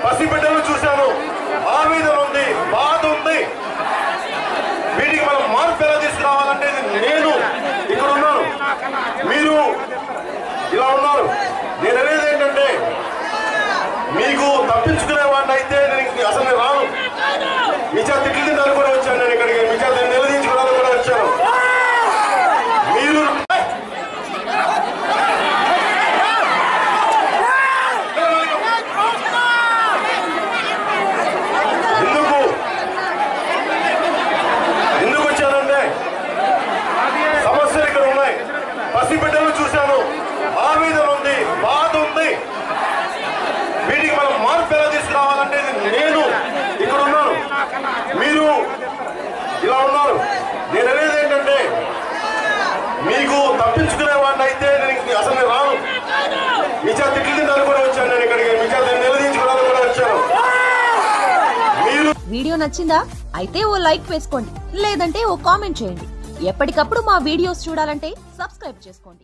పసిబిడ్డలు చూశాను, ఆవేదన ఉంది, బాధ ఉంది. వీటికి మనం మార్పు ఎలా తీసుకురావాలంటే నేను ఇక్కడ ఉన్నాను, మీరు ఇలా ఉన్నారు. నేను అనేది ఏంటంటే మీకు తప్పించుకునే వాడిని అయితే నేను అసలు రాను. మీ చేత తిట్లు తింటాను కూడా వచ్చాను, నేను ఇక్కడికి మీ చేత నిలదీయించుకోవడానికి కూడా వచ్చాను. మీరు పసిబిడ్డలు చూశాను, ఆవేదన ఉంది, బాధ ఉంది. వీటికి మనం మార్పు ఎలా తీసుకురావాలంటే నేను ఇక్కడ ఉన్నాను, మీరు ఇలా ఉన్నారు. నేను అనేది ఏంటంటే మీకు తప్పించుకునే వాడిని అయితే నేను అసలు రాను. మీ చేత తిట్లు తింటాను కూడా వచ్చాను, నేను ఇక్కడికి మీ చేత నిలదీయించుకోవడానికి కూడా వచ్చాను. వీడియో నచ్చిందా? అయితే ఓ లైక్ వేసుకోండి, లేదంటే ఓ కామెంట్ చేయండి. ఎప్పటికప్పుడు మా వీడియోస్ చూడాలంటే సబ్స్క్రైబ్ చేసుకోండి.